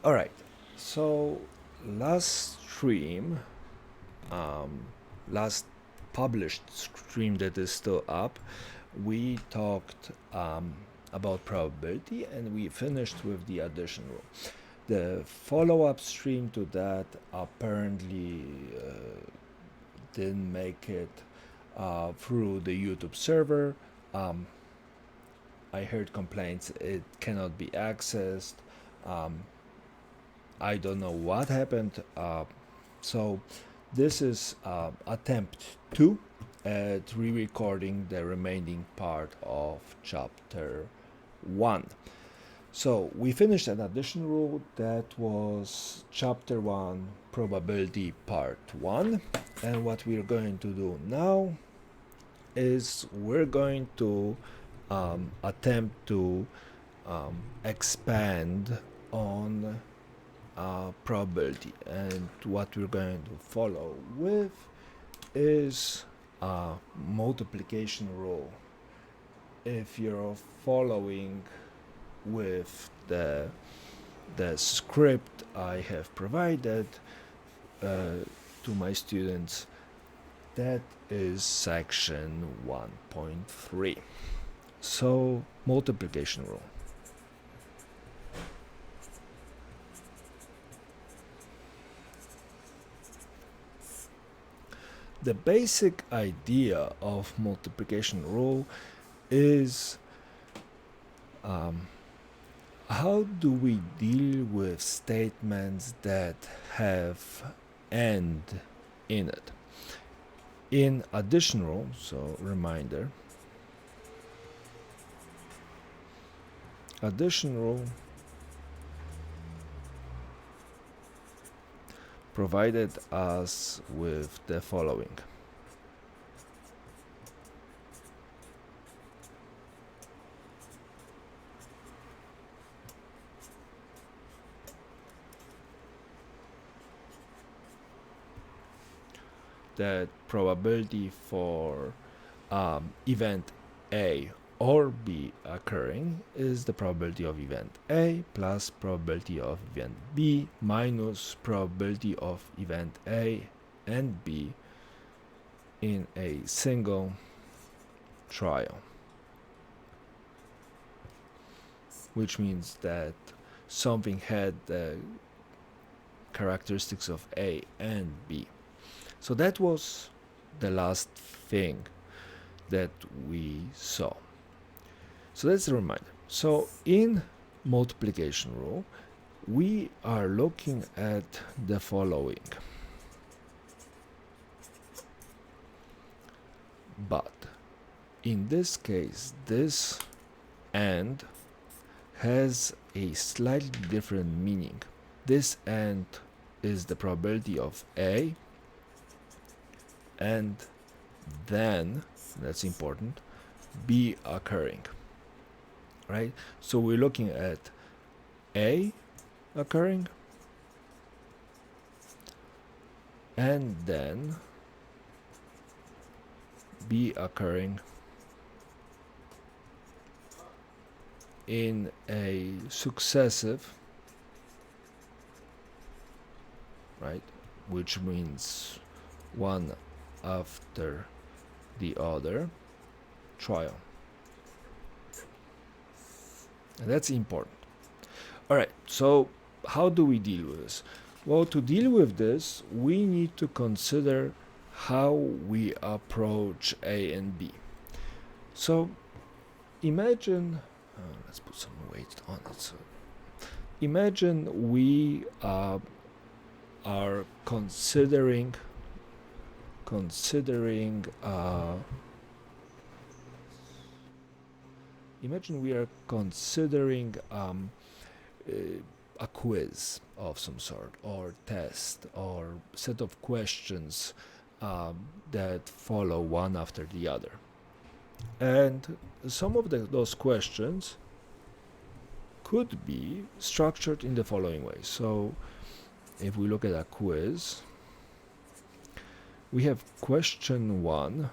All right. So last stream, last published stream that is still up, we talked about probability and we finished with the addition rule. The follow-up stream to that apparently didn't make it through the YouTube server. I heard complaints it cannot be accessed. I don't know what happened. So this is attempt 2 at re-recording the remaining part of chapter 1. So we finished an addition rule. That was chapter 1, probability part 1. And what we're going to do now is we're going to attempt to expand on probability, and what we're going to follow with is multiplication rule. If you're following with the script I have provided to my students, that is section 1.3. So multiplication rule. The basic idea of multiplication rule is how do we deal with statements that have AND in it. In addition rule, so reminder, addition rule provided us with the following. That probability for event A or B occurring is the probability of event A plus probability of event B minus probability of event A and B in a single trial, which means that something had the characteristics of A and B. So that was the last thing that we saw. So that's a reminder. So in multiplication rule, we are looking at the following. But in this case, this AND has a slightly different meaning. This AND is the probability of A and then, that's important, B occurring, right? So we're looking at A occurring and then B occurring in a successive, right, which means one after the other trial. And that's important. All right, so how do we deal with this? Well, to deal with this, we need to consider how we approach A and B. So imagine, let's put some weight on it. So imagine we are considering imagine we are considering a quiz of some sort, or test, or set of questions that follow one after the other. And some of those questions could be structured in the following way. So if we look at a quiz, we have question 1,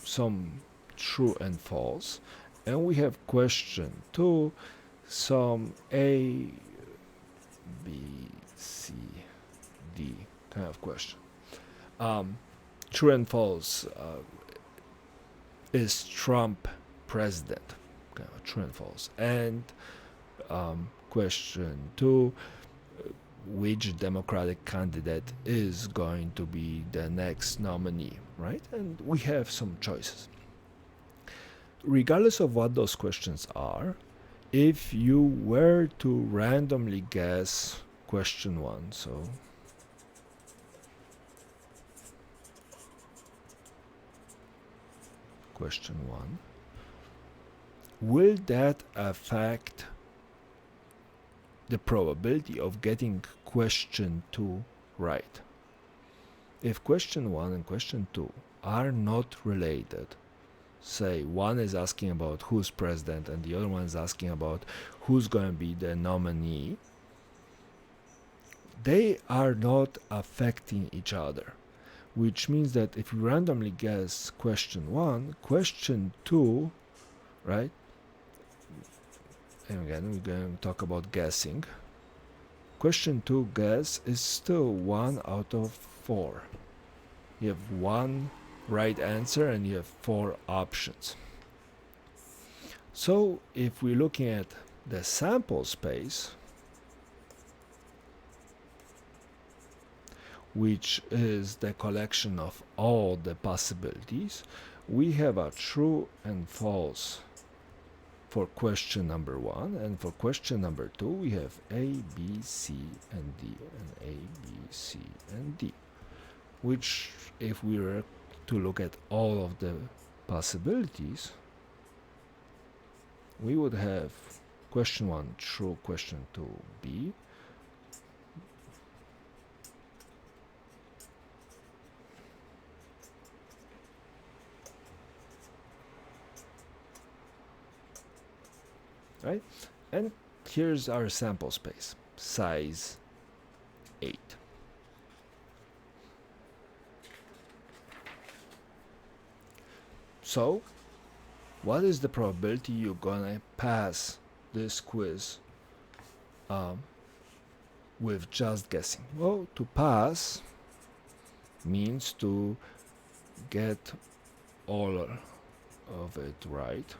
some true and false, and we have question 2, some A, B, C, D kind of question. True and false. Is Trump president? Kind of true and false. And question 2, which Democratic candidate is going to be the next nominee, right? And we have some choices. Regardless of what those questions are, if you were to randomly guess question 1, so question 1, will that affect the probability of getting question 2 right? If question 1 and question 2 are not related, say one is asking about who's president and the other one is asking about who's going to be the nominee, they are not affecting each other, which means that if you randomly guess question 1, question 2, right? And again, we're going to talk about guessing. Question 2 guess is still 1 out of 4. You have 1 right answer and you have 4 options. So if we're looking at the sample space, which is the collection of all the possibilities, we have a true and false for question number 1, and for question number 2 we have A, B, C, and D, and A, B, C, and D, which if we were to look at all of the possibilities, we would have question 1 true, question 2 B, right? And here's our sample space, size 8. So, what is the probability you're gonna pass this quiz with just guessing? Well, to pass means to get all of it right.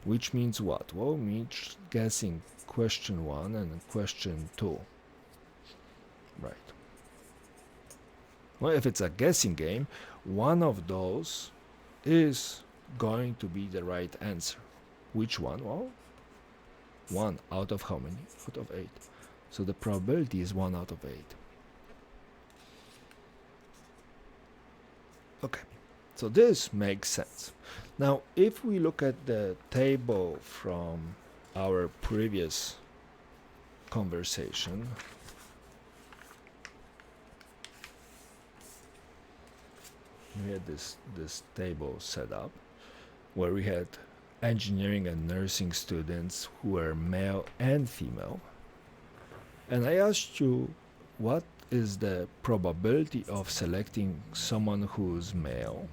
Which means what? Well, means guessing question 1 and question 2. Right. Well, if it's a guessing game, one of those is going to be the right answer. Which one? Well, 1 out of how many? Out of 8. So the probability is 1 out of 8. Okay, so this makes sense. Now, if we look at the table from our previous conversation, we had this table set up where we had engineering and nursing students who were male and female, and I asked you what is the probability of selecting someone who's male.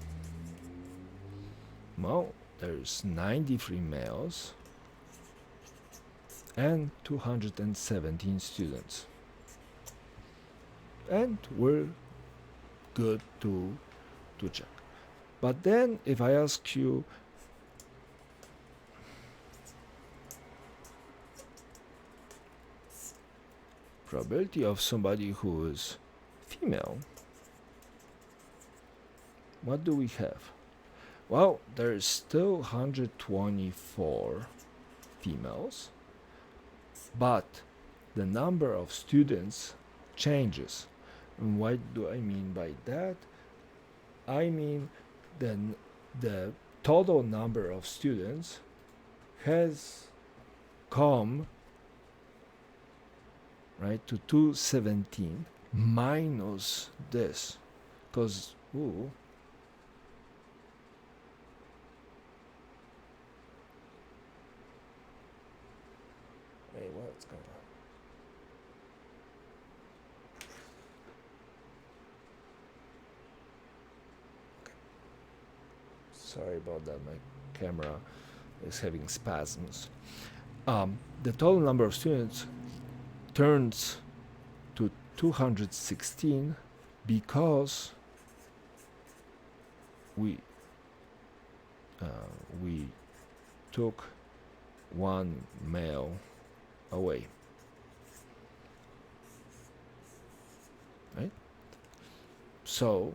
Well, there's 93 males and 217 students, and we're good to check. But then if I ask you probability of somebody who is female, what do we have? Well, there's still 124 females, but the number of students changes. And what do I mean by that? I mean the total number of students has come right to 217 minus this, because hey, what's going on? Okay. Sorry about that, my camera is having spasms. The total number of students turns to 216 because we took one male away, right? So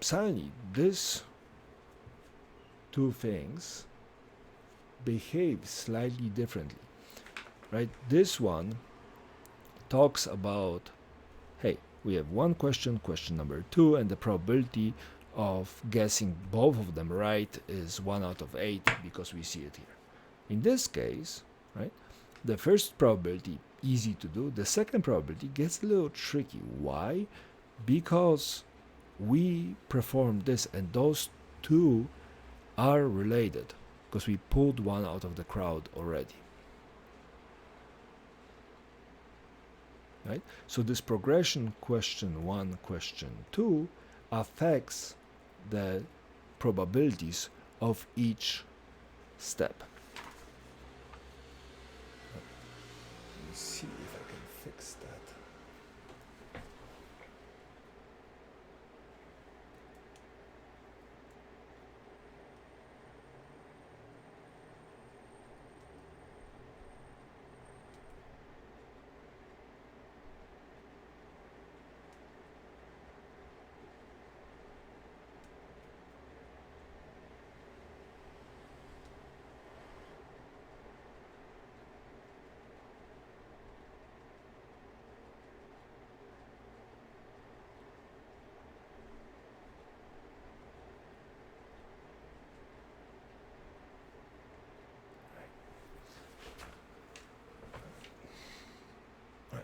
suddenly these two things behave slightly differently, right? This one talks about, hey, we have one question, question number 2, and the probability of guessing both of them right is 1 out of 8 because we see it here. In this case, right, the first probability, easy to do. The second probability gets a little tricky. Why? Because we performed this and those two are related because we pulled one out of the crowd already. Right? So this progression question 1, question 2 affects the probabilities of each step. Let me see if I can fix that.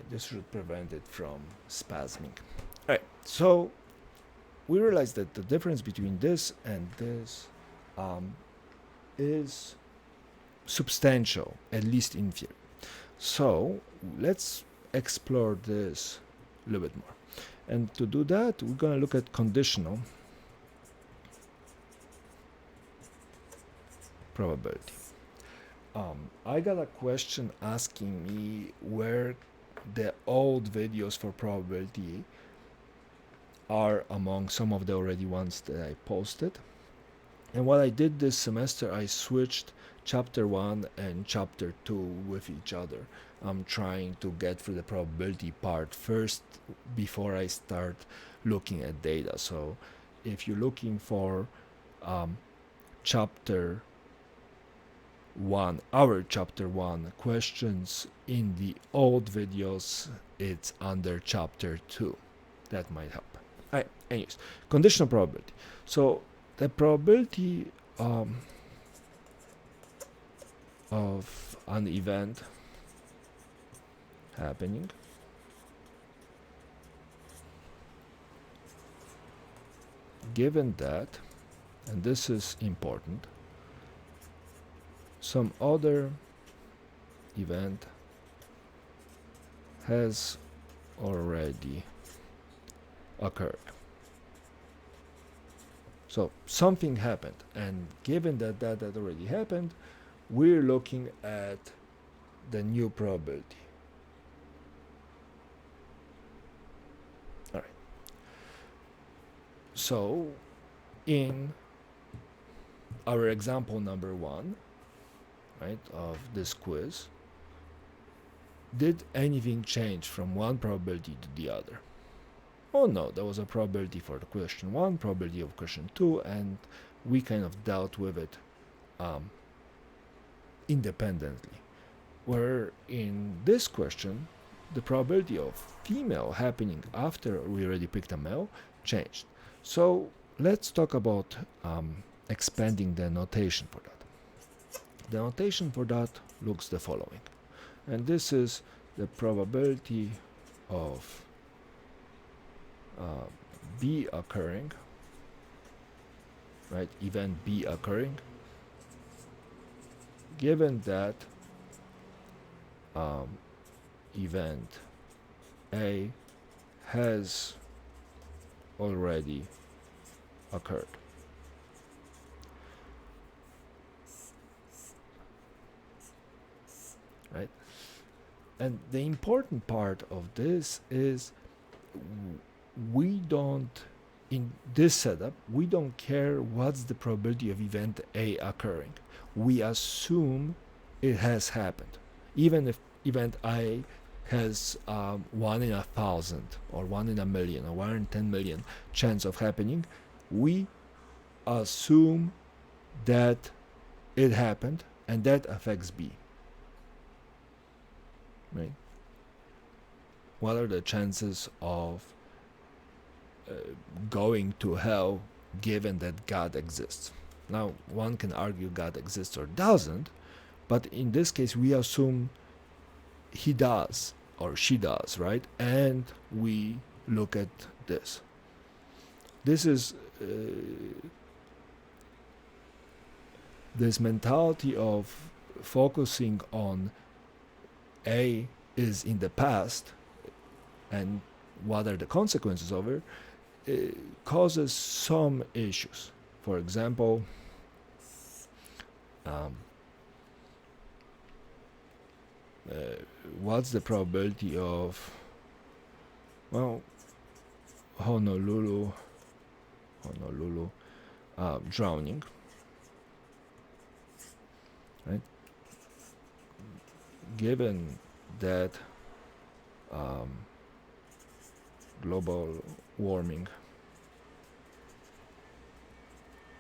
This should prevent it from spasming. Alright, so we realize that the difference between this and this is substantial, at least in theory. So let's explore this a little bit more. And to do that, we're going to look at conditional probability. I got a question asking me where the old videos for probability are among some of the already ones that I posted. And what I did this semester, I switched chapter 1 and chapter 2 with each other. I'm trying to get through the probability part first before I start looking at data. So if you're looking for chapter 1, our chapter 1 questions in the old videos, it's under chapter 2. That might help. Alright, anyways, conditional probability. So the probability of an event happening given that, and this is important, some other event has already occurred. So something happened, and given that that already happened, we're looking at the new probability. All right. So in our example number 1, right, of this quiz, did anything change from one probability to the other? Oh no, there was a probability for the question 1, probability of question 2, and we kind of dealt with it independently. Where in this question, the probability of female happening after we already picked a male changed. So let's talk about expanding the notation for that. The notation for that looks the following. And this is the probability of B occurring, right, event B occurring, given that event A has already occurred. And the important part of this is we don't, in this setup, we don't care what's the probability of event A occurring. We assume it has happened. Even if event A has 1 in 1,000 or 1 in a million or 1 in 10 million chance of happening, we assume that it happened, and that affects B. Right? What are the chances of going to hell given that God exists? Now, one can argue God exists or doesn't, but in this case, we assume he does or she does, right? And we look at this. This is this mentality of focusing on A is in the past and what are the consequences of it, causes some issues. For example, what's the probability of, well, Honolulu drowning, right? Given that global warming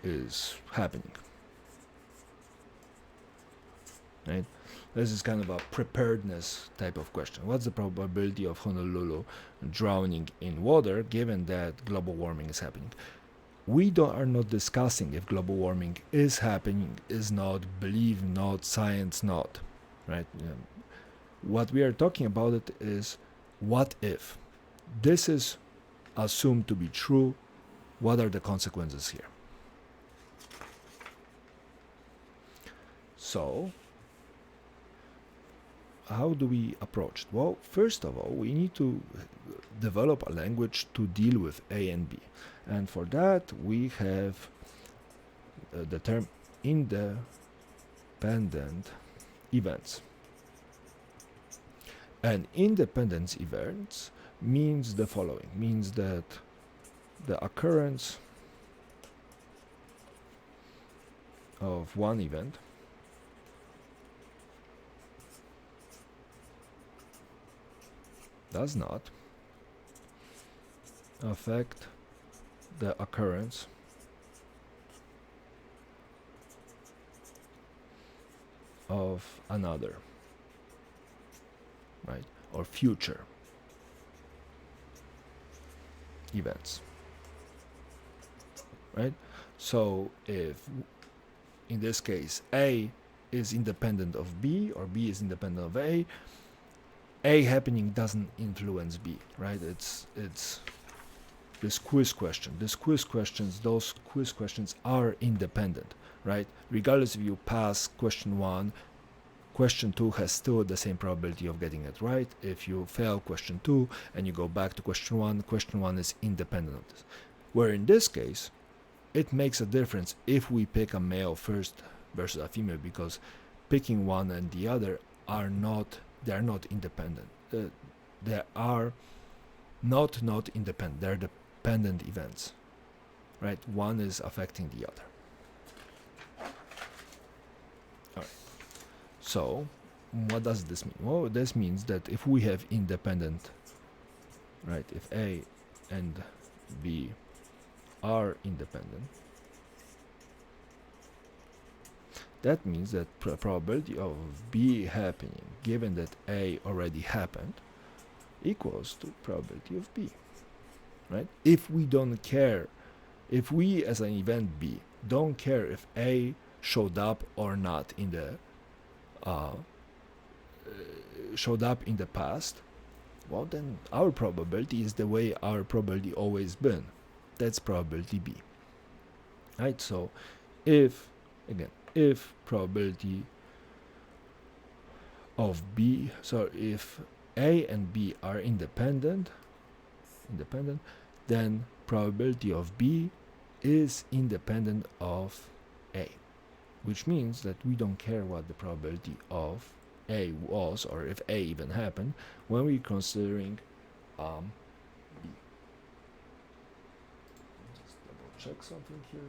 is happening, right? This is kind of a preparedness type of question. What's the probability of Honolulu drowning in water given that global warming is happening? We are not discussing if global warming is happening, is not, believe not, science not, right? What we are talking about it is what if. This is assumed to be true. What are the consequences here? So, how do we approach it? Well, first of all, we need to develop a language to deal with A and B. And for that, we have the term independent events. And independent events means the following, means that the occurrence of one event does not affect the occurrence of another, right, or future events, right? So if in this case A is independent of B or B is independent of A happening doesn't influence B, right? It's this quiz question. Those quiz questions are independent, right? Regardless if you pass question 1, question 2 has still the same probability of getting it right. If you fail question 2 and you go back to question 1 is independent of this. Where in this case, it makes a difference if we pick a male first versus a female, because picking one and the other are not independent. They are not independent. They're dependent events, right? One is affecting the other. All right. So, what does this mean? Well, this means that if we have independent, right? If A and B are independent, that means that probability of B happening, given that A already happened, equals to probability of B, right? If we don't care, if we as an event B don't care if A showed up or not in the past, well, then our probability is the way our probability always been. That's probability B, right? So if probability of B, so if A and B are independent, then probability of B is independent of A, which means that we don't care what the probability of A was, or if A even happened, when we're considering B. Just double check something here.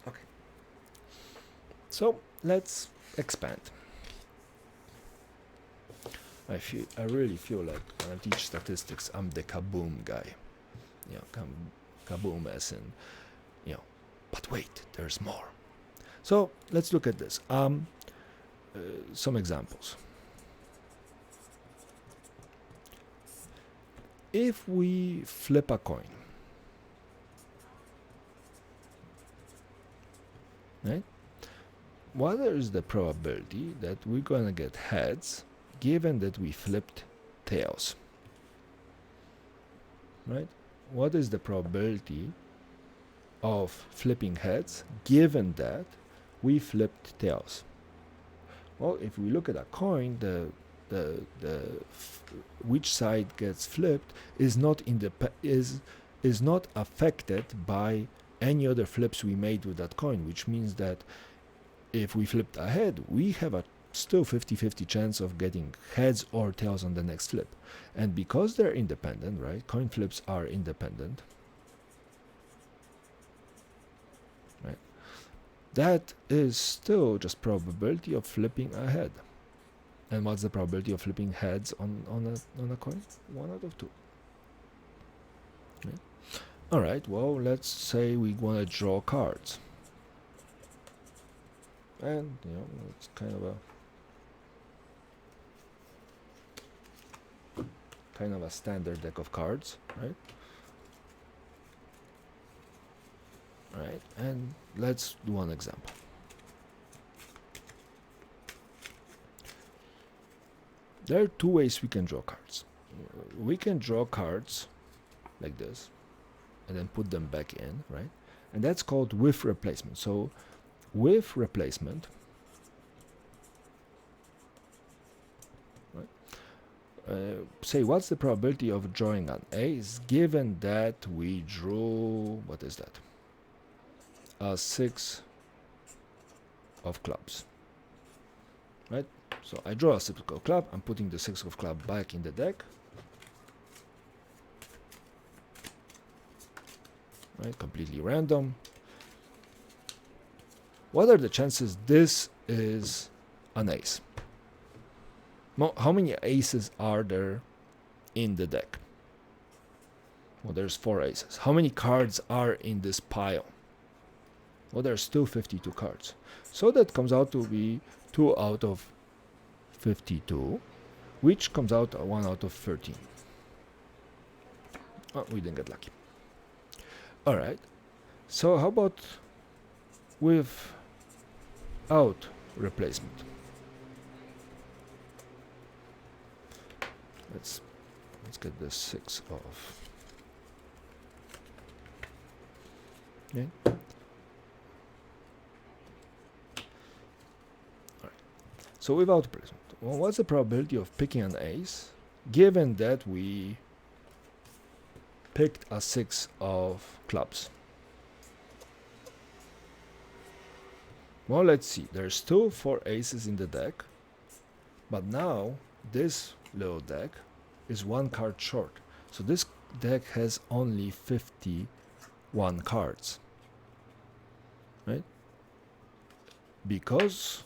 Okay. So let's expand. I really feel like when I teach statistics, I'm the kaboom guy. You know, kaboom as in, but wait, there's more. So let's look at this. Some examples. If we flip a coin, right? What is the probability that we're gonna get heads given that we flipped tails? Right? What is the probability of flipping heads given that we flipped tails? Well, if we look at a coin, which side gets flipped is not affected by any other flips we made with that coin, which means that if we flipped a head, we have a still 50-50 chance of getting heads or tails on the next flip. And because they're independent, right? Coin flips are independent, right? That is still just probability of flipping a head. And what's the probability of flipping heads on a coin? 1 out of 2. Right? All right, well, let's say we want to draw cards. And, it's kind of a standard deck of cards, right? Right, and let's do one example. There are 2 ways we can draw cards. We can draw cards like this and then put them back in, right? And that's called with replacement. So with replacement, right? Say what's the probability of drawing an ace given that we drew, what is that? A 6 of clubs, right? So I draw a 6 of club, I'm putting the 6 of club back in the deck, right? Completely random. What are the chances this is an ace? How many aces are there in the deck? Well, there's 4 aces. How many cards are in this pile? Well, there's still 52 cards. So that comes out to be 2 out of 52, which comes out 1 out of 13. Oh, we didn't get lucky. All right. So how about without replacement? Let's get the 6 off. Okay. All right. So without replacement, well, what's the probability of picking an ace given that we picked a 6 of clubs? Well, let's see. There's still 4 aces in the deck, but now this little deck is 1 card short. So this deck has only 51 cards, right? Because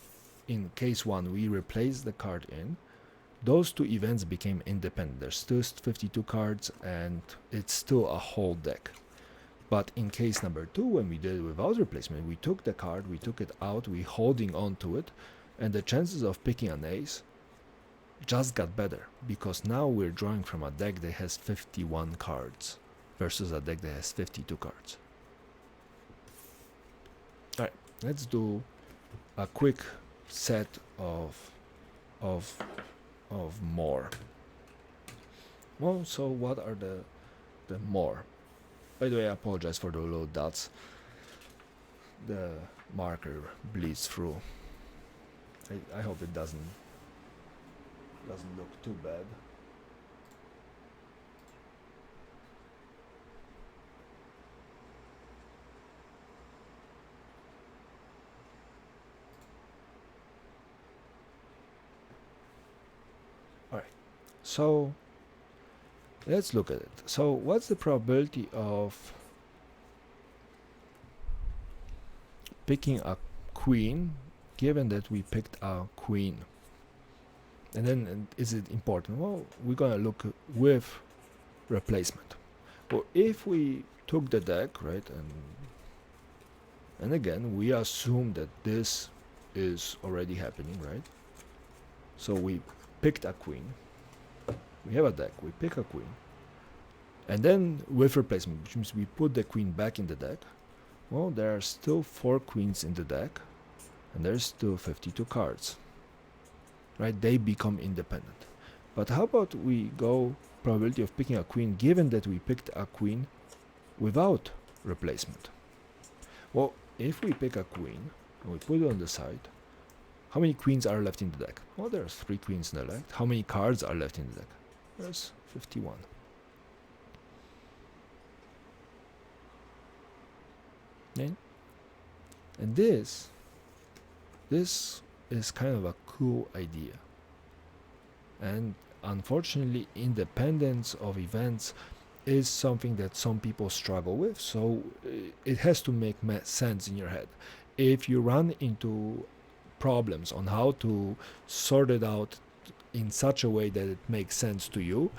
in case 1 we replaced the card in, those 2 events became independent. There's still 52 cards and it's still a whole deck. But in case number 2, when we did it without replacement, we took the card, we took it out, we holding on to it, and the chances of picking an ace just got better, because now we're drawing from a deck that has 51 cards versus a deck that has 52 cards. Alright, let's do a quick set of more. Well, so what are the more? By the way, I apologize for the low dots. The marker bleeds through. I hope it doesn't look too bad. All right. So let's look at it. So what's the probability of picking a queen given that we picked a queen? And then is it important? Well, we're gonna look with replacement. Well, if we took the deck, right, and again we assume that this is already happening, right? So we picked a queen. We have a deck, we pick a queen. And then with replacement, which means we put the queen back in the deck. Well, there are still 4 queens in the deck, and there's still 52 cards. Right? They become independent. But how about we go probability of picking a queen given that we picked a queen without replacement? Well, if we pick a queen and we put it on the side, how many queens are left in the deck? Well, there's 3 queens in the deck. How many cards are left in the deck? There's 51. Okay? And this is kind of a cool idea. And unfortunately, independence of events is something that some people struggle with, so it has to make sense in your head. If you run into problems on how to sort it out in such a way that it makes sense to you,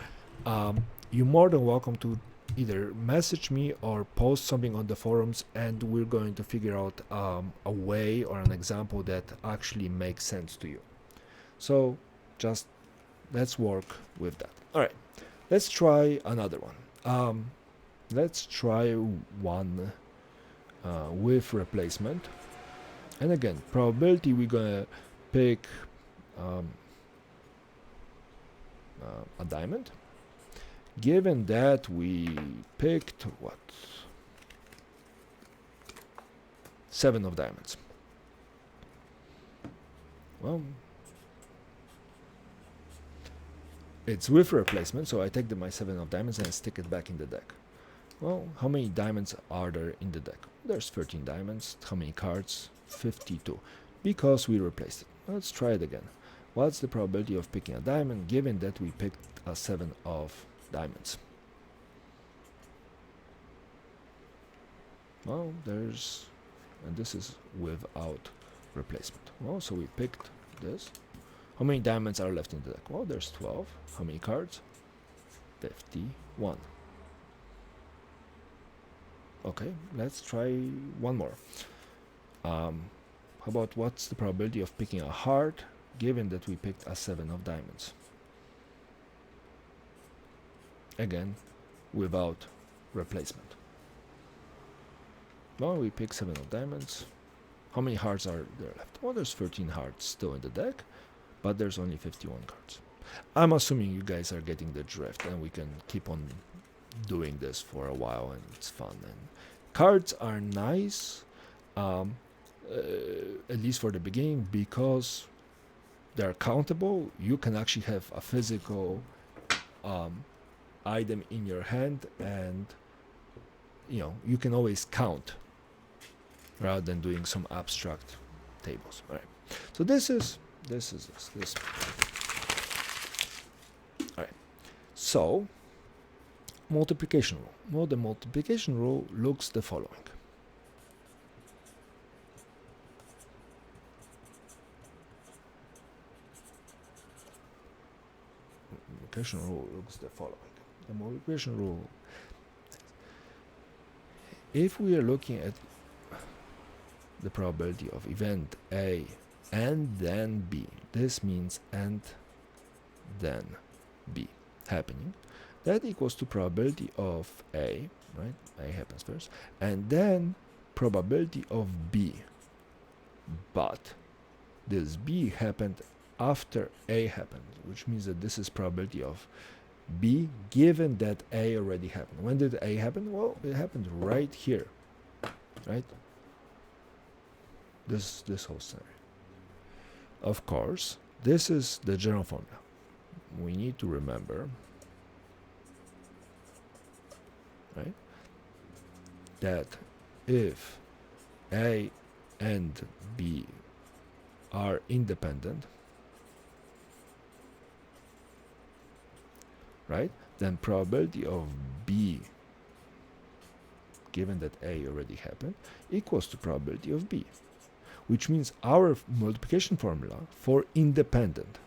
you're more than welcome to either message me or post something on the forums, and we're going to figure out a way or an example that actually makes sense to you. So just let's work with that. All right, let's try another one. Let's try one with replacement. And again, probability, we're gonna pick a diamond. Given that we picked what? 7 of diamonds. Well, it's with replacement, so I take my 7 of diamonds and stick it back in the deck. Well, how many diamonds are there in the deck? There's 13 diamonds. How many cards? 52. Because we replaced it. Let's try it again. What's the probability of picking a diamond given that we picked a 7 of diamonds? Well, there's, and this is without replacement. Well, so we picked this. How many diamonds are left in the deck? Well, there's 12. How many cards? 51. Okay, let's try one more. How about what's the probability of picking a heart given that we picked a 7 of diamonds? Again, without replacement. Well, we pick 7 of diamonds. How many hearts are there left? Well, there's 13 hearts still in the deck, but there's only 51 cards. I'm assuming you guys are getting the drift, and we can keep on doing this for a while, and it's fun. And cards are nice, at least for the beginning, because they're countable. You can actually have a physical item in your hand, and you can always count rather than doing some abstract tables. All right. So this is this. All right. So multiplication rule. Well, the multiplication rule looks the following. Multiplication rule looks the following. The multiplication rule, if we are looking at the probability of event A and then B, this means and then B happening, that equals to probability of A, right? A happens first, and then probability of B. But this B happened after A happened, which means that this is probability of B given that A already happened. When did A happen? Well, it happened right here, right? This whole scenario. Of course, this is the general formula. We need to remember, right, that if A and B are independent, right, then probability of B given that A already happened equals to probability of B, which means our multiplication formula for independent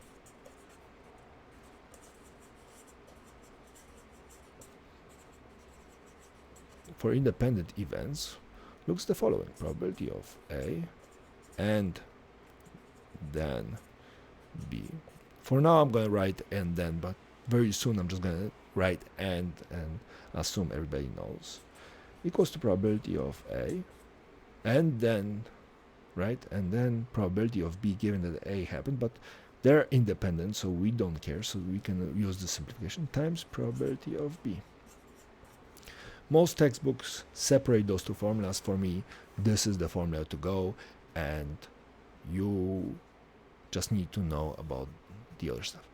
events looks the following: probability of A and then B. For now I'm going to write and then, but very soon I'm just going to write and assume everybody knows, equals to probability of A and then, right, and then probability of B given that A happened, but they're independent, so we don't care, so we can use the simplification, times probability of B. Most textbooks separate those two formulas. For me, this is the formula to go, and you just need to know about the other stuff.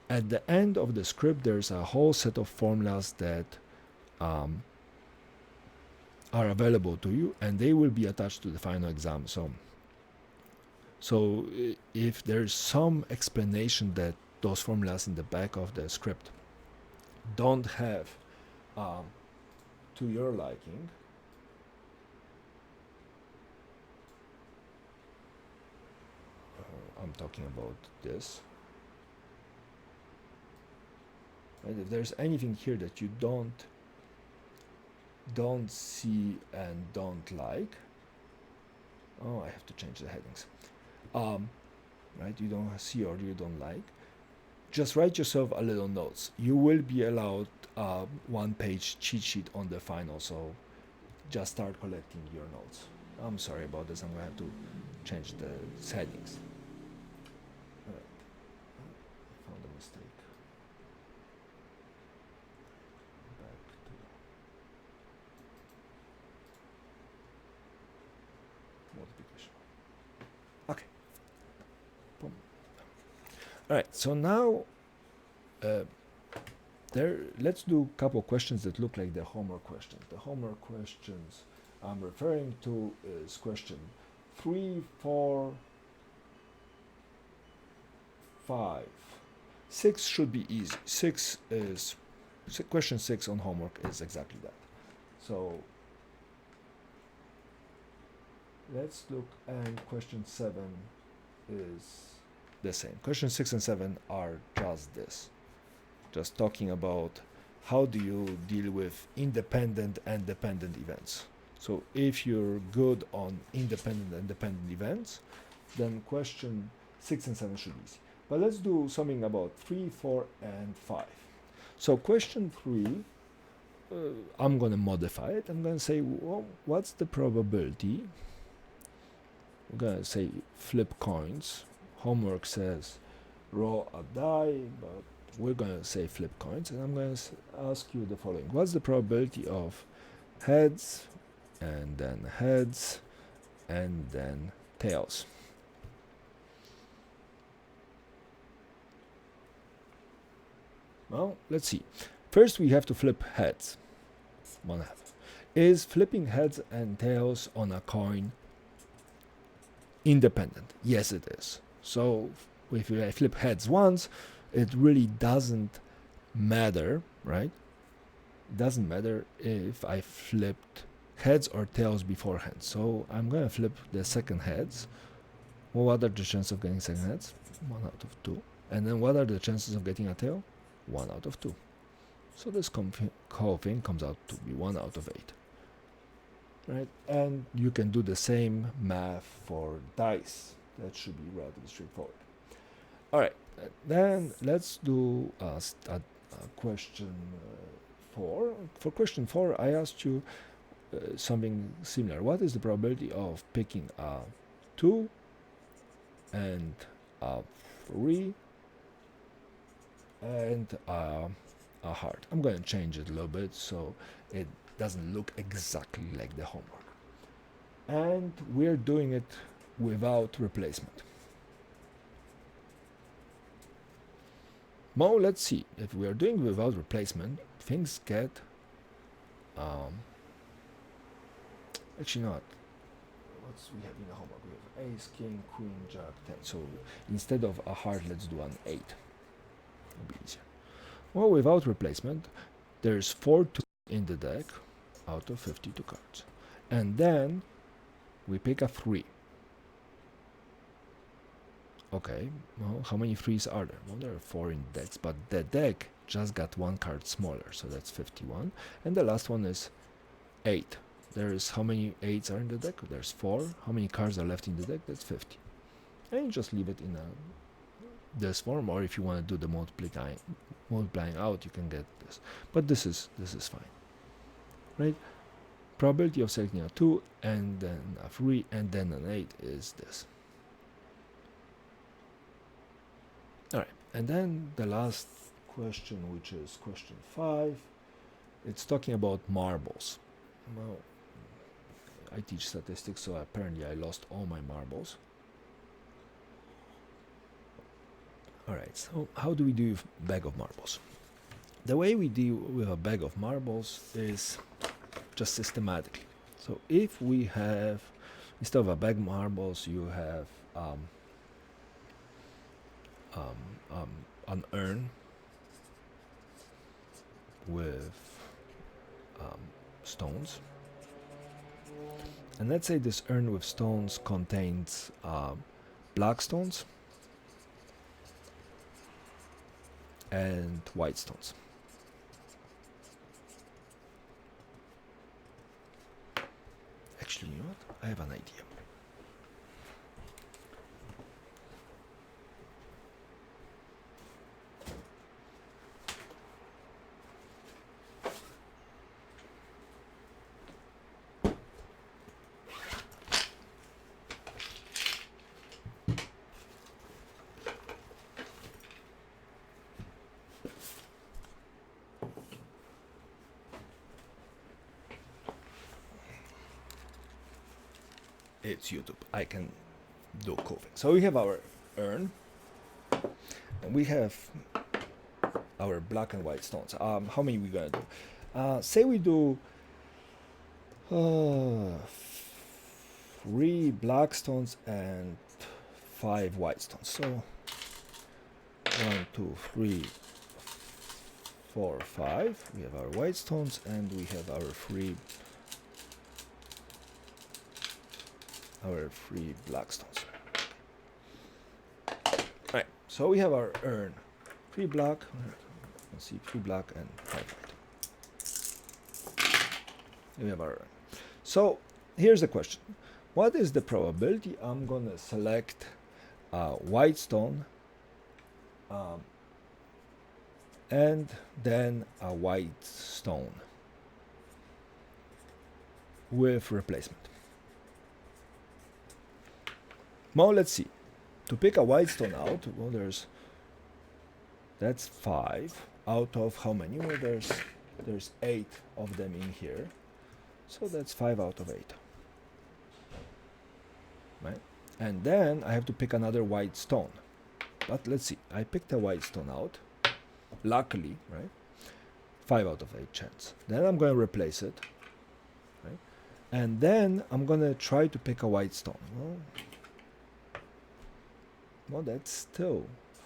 At the end of the script, there's a whole set of formulas that are available to you, and they will be attached to the final exam. So if there's some explanation that those formulas in the back of the script don't have to your liking, I'm talking about this. And if there's anything here that you don't see and don't like, oh, I have to change the headings. Right, you don't see or you don't like, just write yourself a little notes. You will be allowed one-page cheat sheet on the final, so just start collecting your notes. I'm sorry about this. I'm going to have to change the settings. I found a mistake. Back to multiplication. Okay. Boom. All right. So now, let's do a couple questions that look like the homework questions. The homework questions I'm referring to is question 3, 4, 5. 6 should be easy. Question 6 on homework is exactly that. So let's look, and question 7 is the same. Question 6 and 7 are just this. Just talking about how do you deal with independent and dependent events. So if you're good on independent and dependent events, then question 6 and 7 should be easy. But let's do something about 3, 4, and 5. So question 3, I'm going to modify it. I'm going to say, well, what's the probability? I'm going to say flip coins. Homework says roll a die, but we're going to say flip coins, and I'm going to ask you the following. What's the probability of heads, and then heads, and then tails? Well, let's see. First, we have to flip heads. 1/2. Is flipping heads and tails on a coin independent? Yes, it is. So if I flip heads once, it really doesn't matter, right? It doesn't matter if I flipped heads or tails beforehand. So I'm going to flip the second heads. Well, what are the chances of getting second heads? 1 out of 2. And then what are the chances of getting a tail? 1 out of 2. So this whole thing comes out to be 1 out of 8. Right? And you can do the same math for dice. That should be relatively straightforward. All right. Then let's do question 4. For question 4, I asked you something similar. What is the probability of picking a 2 and a 3 and a heart. I'm going to change it a little bit so it doesn't look exactly like the homework. And we're doing it without replacement. Now let's see, if we are doing without replacement, things get actually not. What's we have in the homework? We have ace, king, queen, jack, 10. So instead of a heart, let's do an 8. It'll be easier. Well, without replacement, there's 4 to in the deck out of 52 cards. And then we pick a 3. Okay, well, how many 3s are there? Well, there are 4 in decks, but the deck just got 1 card smaller, so that's 51. And the last one is 8. There's how many 8s are in the deck? There's 4. How many cards are left in the deck? That's 50. And you just leave it in this form, or if you want to do the multiplying out, you can get this. But this is fine, right? Probability of selecting a 2 and then a 3 and then an 8 is this. Alright, and then the last question, which is question 5, it's talking about marbles. Well, I teach statistics, so apparently I lost all my marbles. Alright, so how do we do with a bag of marbles? The way we deal with a bag of marbles is just systematically. So if we have, instead of a bag of marbles, you have an urn with stones. And let's say this urn with stones contains black stones and white stones. Actually, you know what? I have an idea. It's YouTube. I can do cool things. So we have our urn, and we have our black and white stones. How many we gonna do? Say we do 3 black stones and 5 white stones. So 1, 2, 3, 4, 5. We have our white stones and we have our 3 black stones. Right, so we have our urn. 3 black, let's see, 3 black and 5 white. We have our urn. So here's the question. What is the probability I'm gonna select a white stone and then a white stone with replacement? Now let's see. To pick a white stone out, well, that's 5 out of how many? Well, there's 8 of them in here, so that's 5 out of 8. Right? And then I have to pick another white stone. But let's see. I picked a white stone out. Luckily, right? 5 out of 8 chance. Then I'm going to replace it. Right? And then I'm going to try to pick a white stone. Well, that's still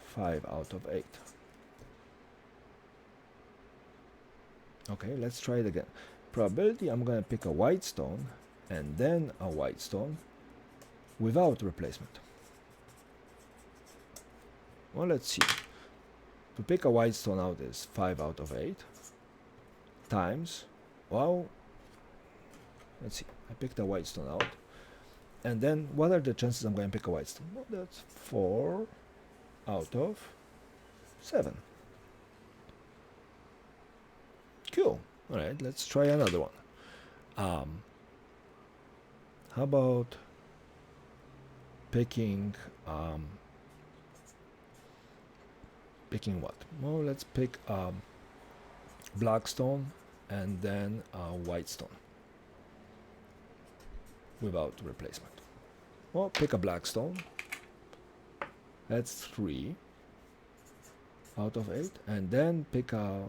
5 out of 8. Okay, let's try it again. Probability, I'm going to pick a white stone and then a white stone without replacement. Well, let's see. To pick a white stone out is 5 out of 8 times, well, let's see. I picked a white stone out. And then, what are the chances I'm going to pick a white stone? Well, that's 4 out of 7. Cool. All right, let's try another one. How about picking picking what? Well, let's pick black stone, and then a white stone without replacement. Well, pick a black stone. That's 3 out of 8. And then pick a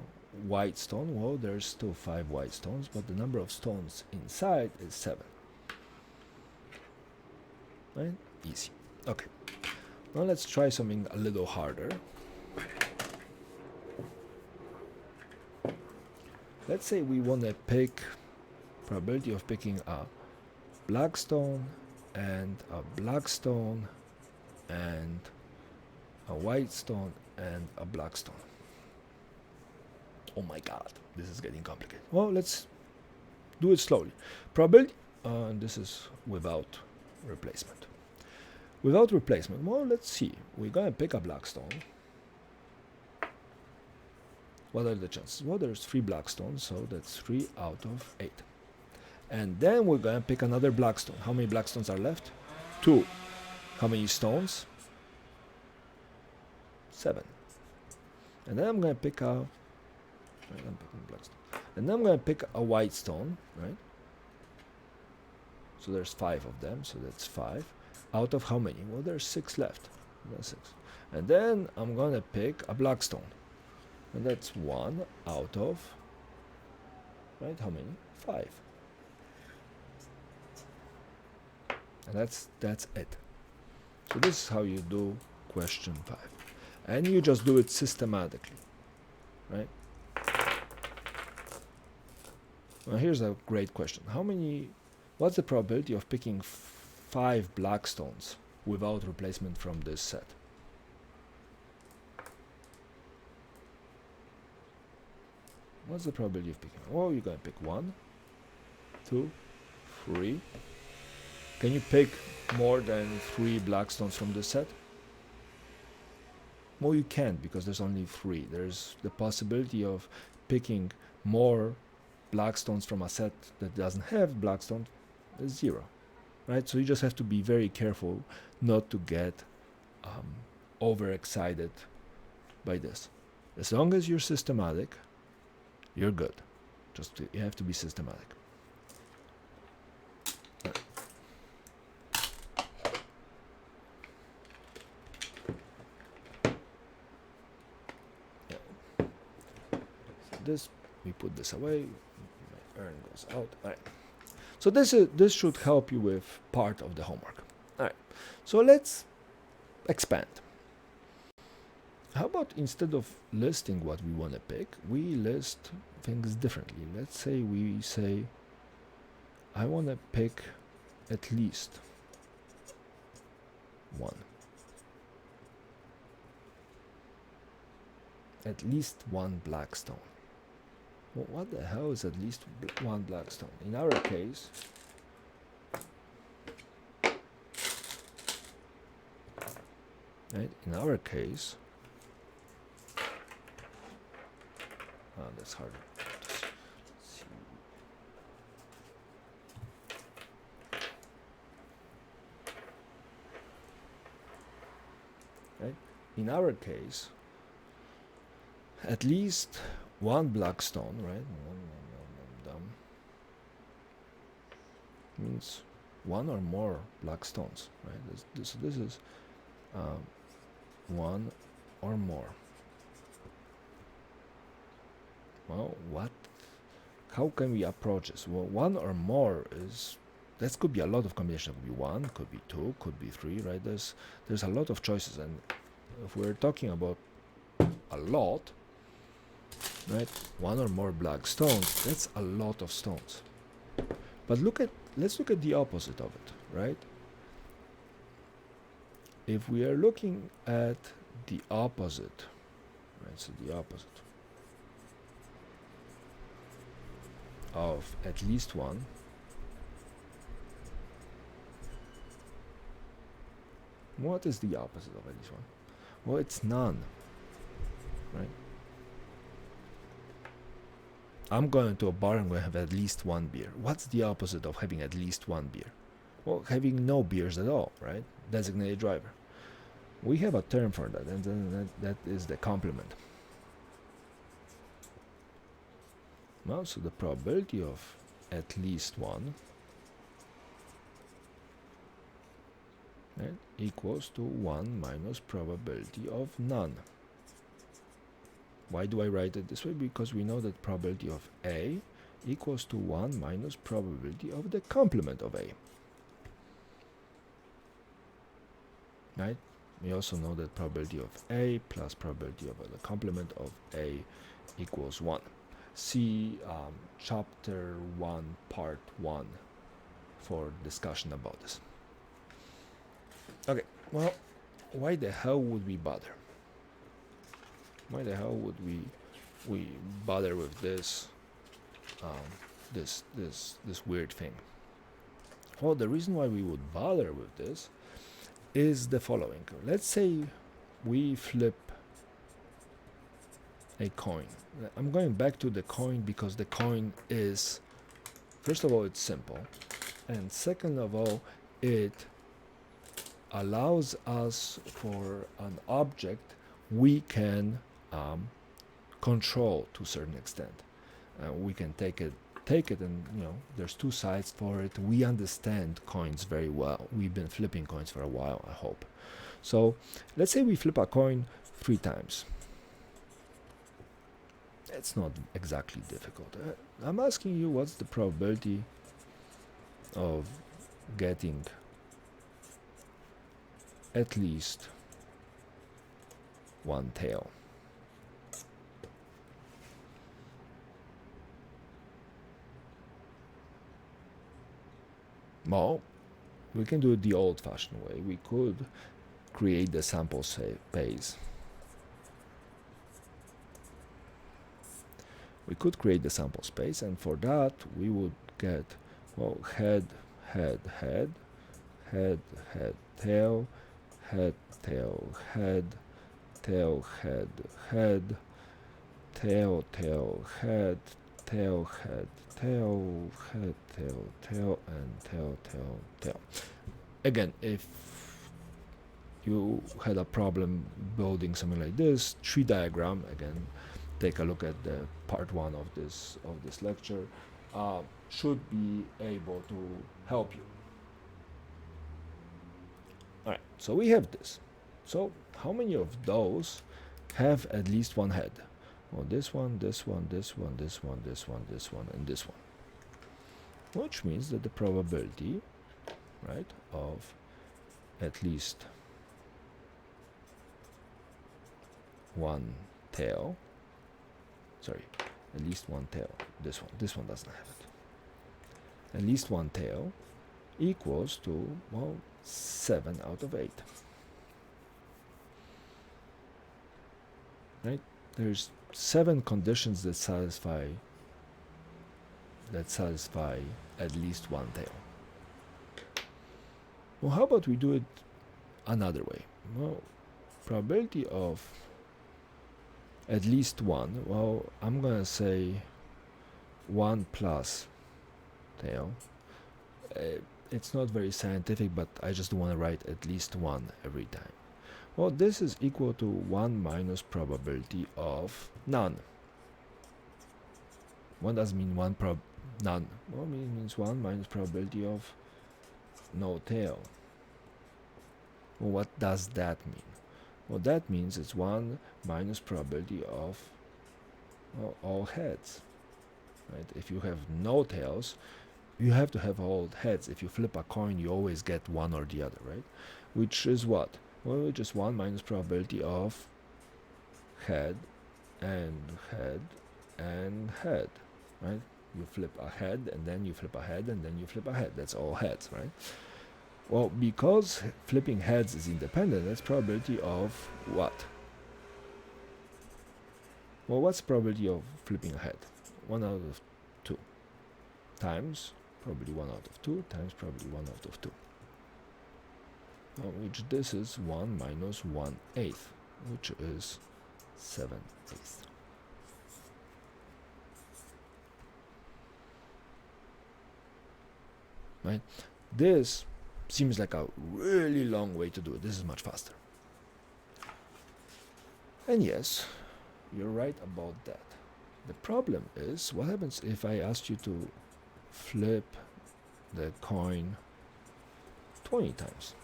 white stone. Well, there's still 5 white stones, but the number of stones inside is 7. Right? Easy. Okay. Now let's try something a little harder. Let's say we want to pick probability of picking a black stone and a black stone and a white stone and a black stone. Oh my god, this is getting complicated. Well, let's do it slowly. Probability, this is without replacement. Without replacement, well, let's see. We're gonna pick a black stone. What are the chances? Well, there's 3 black stones, so that's 3 out of 8. And then we're gonna pick another black stone. How many black stones are left? 2. How many stones? 7. And then I'm gonna pick a I'm picking black stone. And then I'm gonna pick a white stone, right? So there's 5 of them, so that's 5. Out of how many? Well, there's 6 left. That's 6. And then I'm gonna pick a black stone. And that's 1 out of, right, how many? 5. And that's it. So this is how you do question 5. And you just do it systematically, right? Now here's a great question. What's the probability of picking 5 black stones without replacement from this set? What's the probability of picking? Oh, you're gonna pick 1, 2, 3. Can you pick more than 3 black stones from this set? Well, you can't, because there's only 3. There's the possibility of picking more black stones from a set that doesn't have black stones is 0, right? So you just have to be very careful not to get overexcited by this. As long as you're systematic, you're good. Just you have to be systematic. Yeah. So this, we put this away. My urn goes out. All right. So this should help you with part of the homework. All right. So let's expand. How about instead of listing what we want to pick, we list things differently. Let's say we say, I want to pick at least 1. At least 1 black stone. Well, what the hell is at least 1 black stone? In our case, right? In our case, that's harder. Let's see. Right? In our case, at least 1 black stone, right? Means 1 or more black stones, right? This is 1 or more. Well, how can we approach this? Well, 1 or more that could be a lot of combinations. Could be 1, could be 2, could be 3, right? There's a lot of choices, and if we're talking about a lot, right? 1 or more black stones, that's a lot of stones. But let's look at the opposite of it, right? If we are looking at the opposite, right? So the opposite of at least 1, what is the opposite of at least 1? Well, it's none, right? I'm going to a bar and going to have at least 1 beer. What's the opposite of having at least 1 beer? Well, having no beers at all, right? Designated driver. We have a term for that, and then that is the complement. Well, so the probability of at least one, right, equals to 1 minus probability of none. Why do I write it this way? Because we know that probability of A equals to 1 minus probability of the complement of A. Right? We also know that probability of A plus probability of the complement of A equals 1. See chapter 1, part 1 for discussion about this. Okay, well, why the hell would we bother? Why the hell would we bother with this this weird thing? Well, the reason why we would bother with this is the following. Let's say we flip a coin. I'm going back to the coin because the coin is, first of all, it's simple, and second of all, it allows us for an object we can control to a certain extent. We can take it, and there's two sides for it. We understand coins very well. We've been flipping coins for a while, I hope. So let's say we flip a coin 3 times. It's not exactly difficult. I'm asking you, what's the probability of getting at least one tail? Well, we can do it the old-fashioned way. We could create the sample space. We could create the sample space, and for that we would get, well, head, head, head, head, head, tail, head, tail, head, tail, head, head, tail, tail, head, tail, head, tail, head, tail, tail, and tail, tail, tail. Again, if you had a problem building something like this, tree diagram, again, take a look at the part 1 of this lecture, should be able to help you. Alright, so we have this. So how many of those have at least one head? Well, this one, this one, this one, this one, this one, this one, and this one. Which means that the probability, right, of at least one tail, at least one tail, this one doesn't have it, at least one tail equals to, well, 7 out of 8. Right? There's 7 conditions that satisfy at least one tail. Well, how about we do it another way? Well, probability of at least one, well, I'm gonna say 1 plus tail. It's not very scientific, but I just want to write at least 1 every time. Well, this is equal to 1 minus probability of none. What does mean none? Well, it means 1 minus probability of no tail. Well, what does that mean? Well, that means it's 1 minus probability of, well, all heads. Right? If you have no tails, you have to have all heads. If you flip a coin, you always get one or the other, right? Which is what? Well, just 1 minus probability of head and head and head, right? You flip a head, and then you flip a head, and then you flip a head. That's all heads, right? Well, because flipping heads is independent, that's probability of what? Well, what's the probability of flipping a head? 1 out of 2 times probably 1 out of 2 times probably 1 out of 2. Which this is 1 minus 1/8, which is 7/8. Right? This seems like a really long way to do it. This is much faster. And yes, you're right about that. The problem is, what happens if I ask you to flip the coin 20 times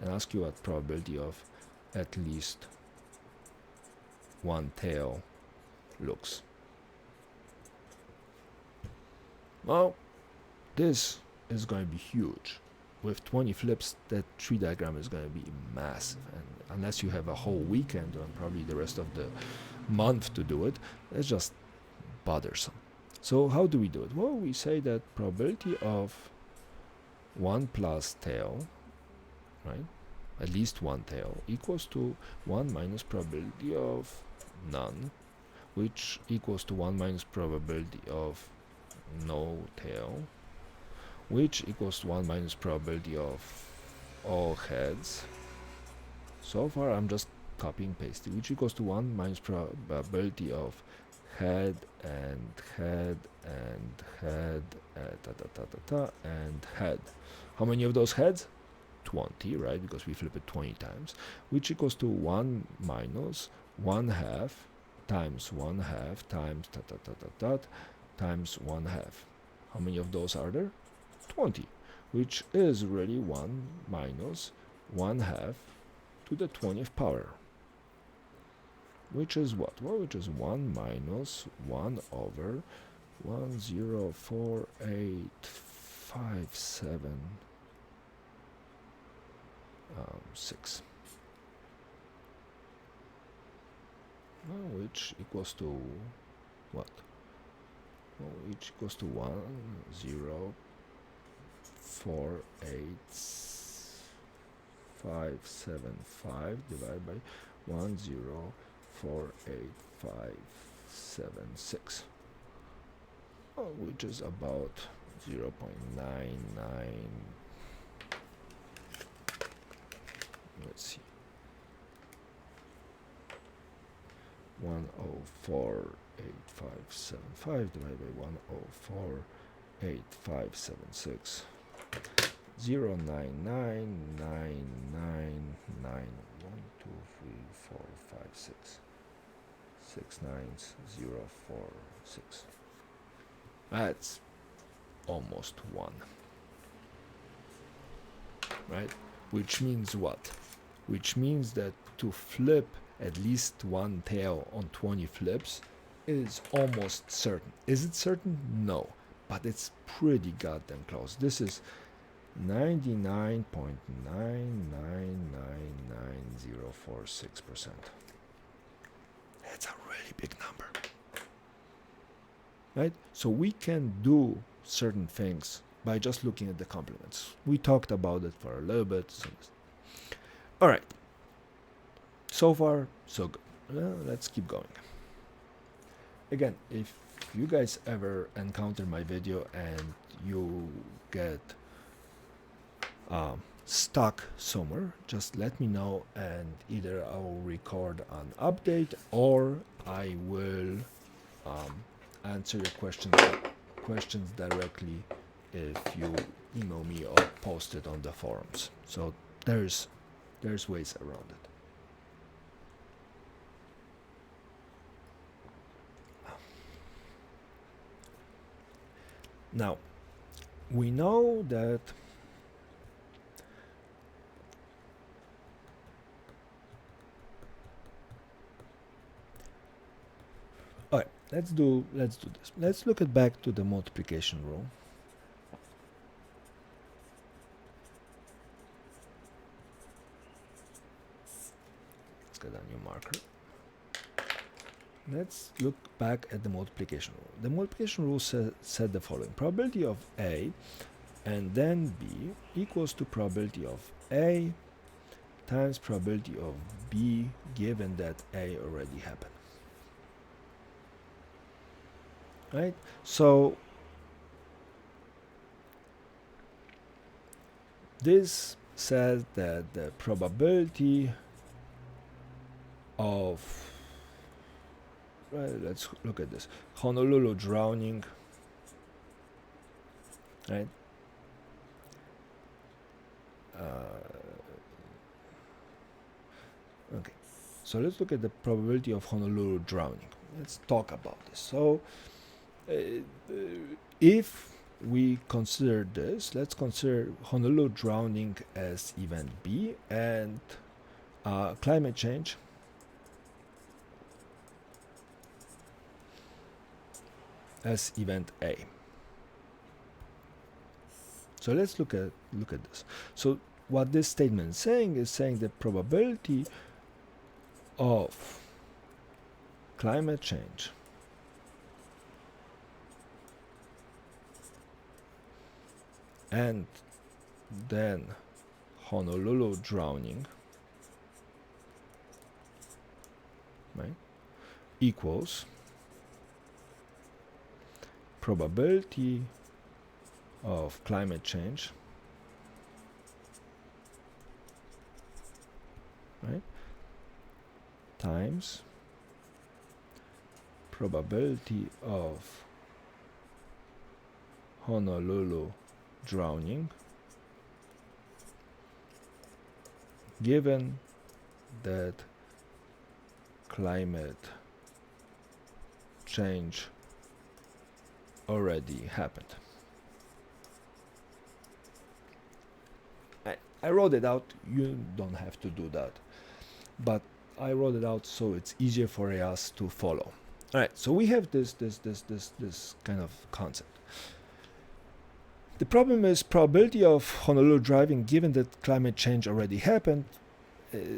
and ask you what probability of at least one tail looks? Well, this is going to be huge. With 20 flips, that tree diagram is going to be massive, and unless you have a whole weekend and probably the rest of the month to do it, it's just bothersome. So how do we do it? Well, we say that probability of 1 plus tail, right, at least one tail, equals to 1 minus probability of none, which equals to 1 minus probability of no tail, which equals to 1 minus probability of all heads. So far I'm just copying pasting, which equals to 1 minus probability of head and head and head and head. How many of those heads? 20, right, because we flip it 20 times, which equals to 1 minus 1 half times 1 half times times 1 half. How many of those are there? 20, which is really 1 minus 1 half to the 20th power, which is what? Well, which is 1 minus 1 over 1,04857,6, which equals to what? Well, which equals to 1,048,575 divided by 1,048,576, which is about 0.99. Let's see. 104,8575 divided by 104,8576. 0.99999. 6 nines, 046. That's almost 1. Right? Which means what? Which means that to flip at least one tail on 20 flips is almost certain. Is it certain? No. But it's pretty goddamn close. This is 99.9999046%. That's a really big number. Right? So we can do certain things by just looking at the complements. We talked about it for a little bit. All right. So far, so good. Let's keep going. Again, if you guys ever encounter my video and you get stuck somewhere, just let me know, and either I'll record an update or I will answer your questions directly if you email me or post it on the forums. So there's ways around it. Now, we know that alright, let's do this. Let's look at back to the multiplication rule. Let's get a new marker. Let's look back at the multiplication rule. The multiplication rule said the following: probability of A and then B equals to probability of A times probability of B, given that A already happened. Right? So this says that the probability of, let's look at this, Honolulu drowning, right? Okay, so let's look at the probability of Honolulu drowning. let's talk about this. So if we consider this, let's consider Honolulu drowning as event B and climate change as event A. So let's look at this. So what this statement is saying the probability of climate change and then Honolulu drowning, right, equals probability of climate change, right, times probability of Honolulu drowning, given that climate change already happened. I wrote it out. You don't have to do that, but I wrote it out so it's easier for us to follow. All right, so we have this kind of concept. The problem is probability of Honolulu driving given that climate change already happened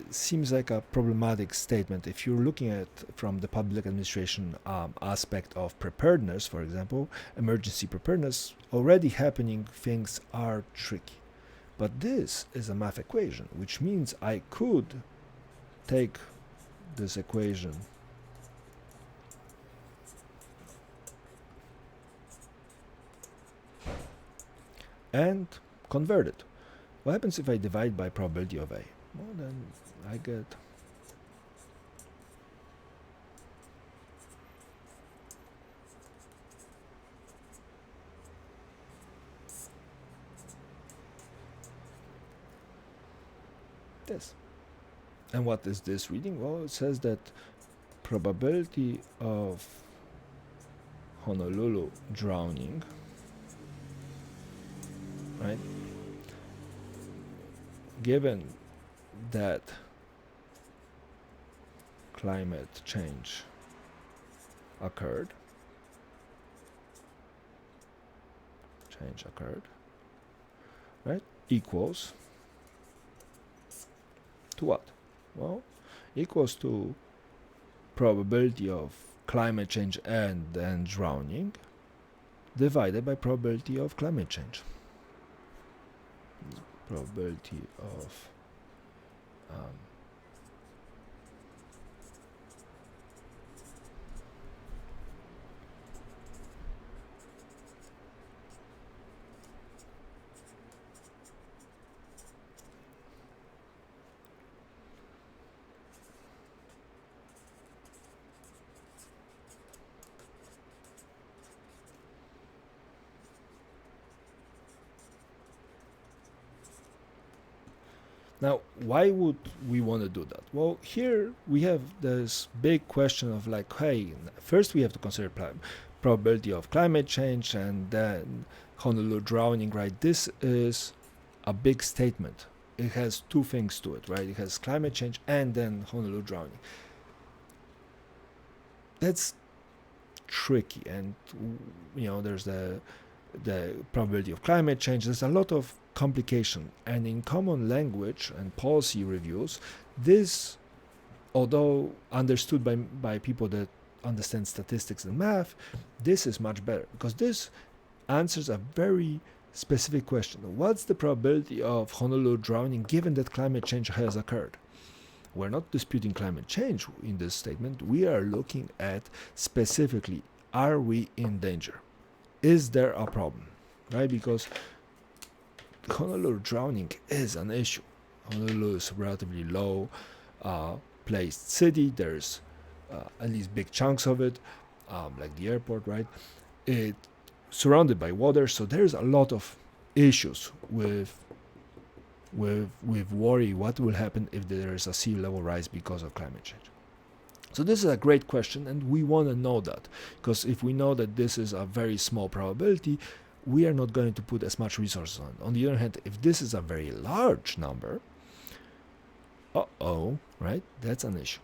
seems like a problematic statement. If you're looking at from the public administration aspect of preparedness, for example, emergency preparedness, already happening things are tricky. But this is a math equation, which means I could take this equation and convert it. What happens if I divide by probability of A? Well, then I get this. And what is this reading? Well, it says that probability of Honolulu drowning, right, given that climate change occurred, right, equals to what? Well, equals to probability of climate change and then drowning divided by probability of climate change. Probability of Now, why would we want to do that? Well, here we have this big question of like, hey, first we have to consider probability of climate change and then Honolulu drowning, right? This is a big statement. It has two things to it, right? It has climate change and then Honolulu drowning. That's tricky, and there's the probability of climate change. There's a lot of complication, and in common language and policy reviews, this, although understood by people that understand statistics and math, this is much better because this answers a very specific question. What's the probability of Honolulu drowning given that climate change has occurred? We're not disputing climate change in this statement. We are looking at specifically, are we in danger? Is there a problem? Right? Because Honolulu drowning is an issue. Honolulu is a relatively low placed city. There's at least big chunks of it, like the airport, right? It's surrounded by water, so there's a lot of issues with worry what will happen if there is a sea level rise because of climate change. So this is a great question, and we want to know that, because if we know that this is a very small probability, we are not going to put as much resources on. On the other hand, if this is a very large number, right, that's an issue.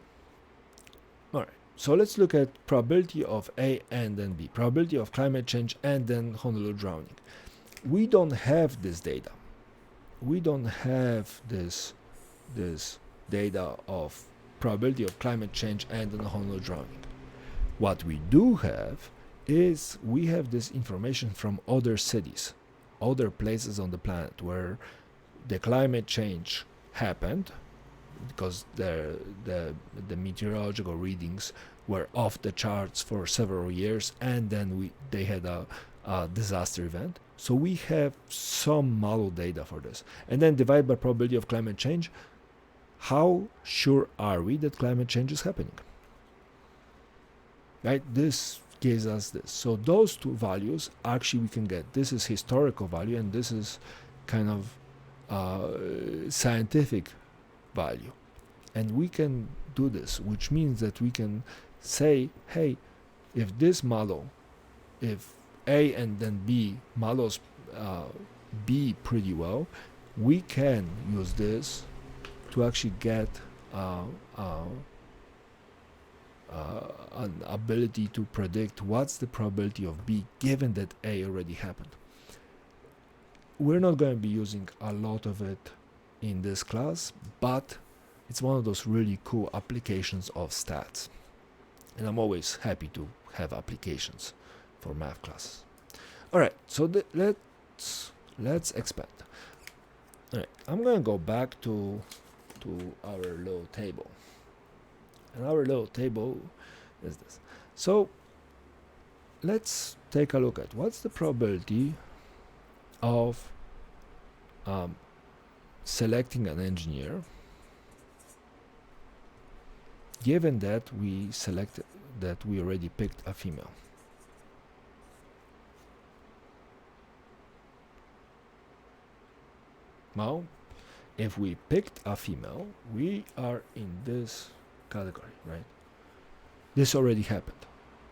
All right, so let's look at probability of A and then B, probability of climate change and then Honolulu drowning. We don't have this data. We don't have this data of probability of climate change and then Honolulu drowning. What we do have is we have this information from other cities, other places on the planet where the climate change happened, because the meteorological readings were off the charts for several years, and then they had a disaster event. So we have some model data for this, and then divide by probability of climate change. How sure are we that climate change is happening? Right? This gives us this. So those two values actually we can get. This is historical value, and this is kind of scientific value. And we can do this, which means that we can say, hey, if this model, if A and then B models B pretty well, we can use this to actually get an ability to predict what's the probability of B given that A already happened. We're not going to be using a lot of it in this class, but it's one of those really cool applications of stats. And I'm always happy to have applications for math classes. All right, so let's expand. All right, I'm going to go back to our little table. And our little table is this. So let's take a look at what's the probability of selecting an engineer given that we already picked a female. Now, if we picked a female, we are in this category, right? This already happened.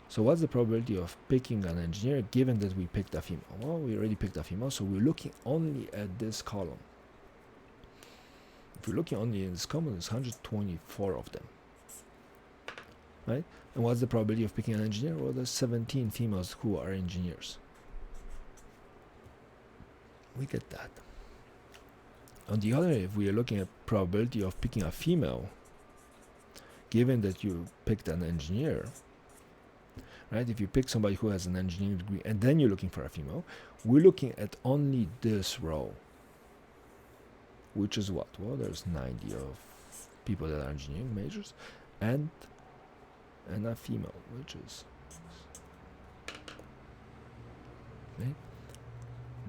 So what's the probability of picking an engineer given that we picked a female? Well, we already picked a female, so we're looking only at this column. If we're looking only in this column, there's 124 of them, right? And what's the probability of picking an engineer? Well, there's 17 females who are engineers. We get that. On the other hand, if we are looking at probability of picking a female, given that you picked an engineer, right? If you pick somebody who has an engineering degree and then you're looking for a female, we're looking at only this row, which is what? Well, there's 90 of people that are engineering majors, and a female, which is right?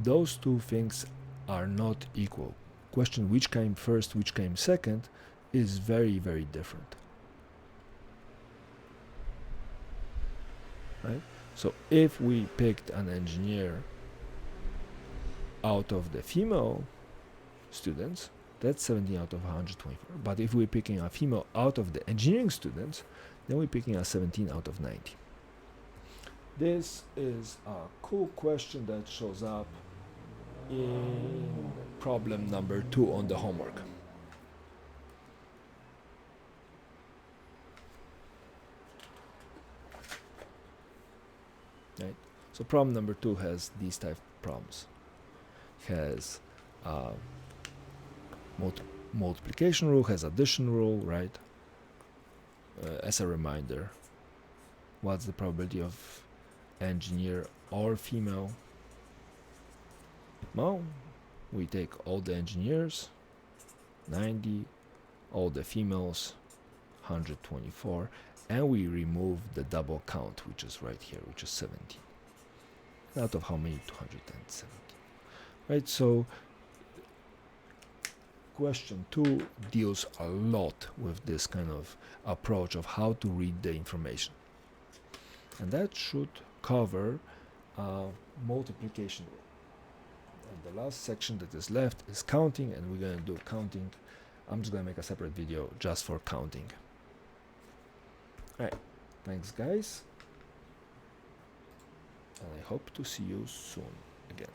Those two things are not equal. Question which came first, which came second, is very, very different. Right? So if we picked an engineer out of the female students, that's 17 out of 124. But if we're picking a female out of the engineering students, then we're picking a 17 out of 90. This is a cool question that shows up in problem number 2 on the homework. Right? So problem number 2 has these type of problems. It has multiplication rule, has addition rule, right? As a reminder, what's the probability of engineer or female? Well, we take all the engineers, 90, all the females, 124, and we remove the double count, which is right here, which is 17. Out of how many? 270. Right, so question 2 deals a lot with this kind of approach of how to read the information. And that should cover multiplication rule. And the last section that is left is counting, and we're going to do counting. I'm just going to make a separate video just for counting. Alright, thanks guys, and I hope to see you soon again.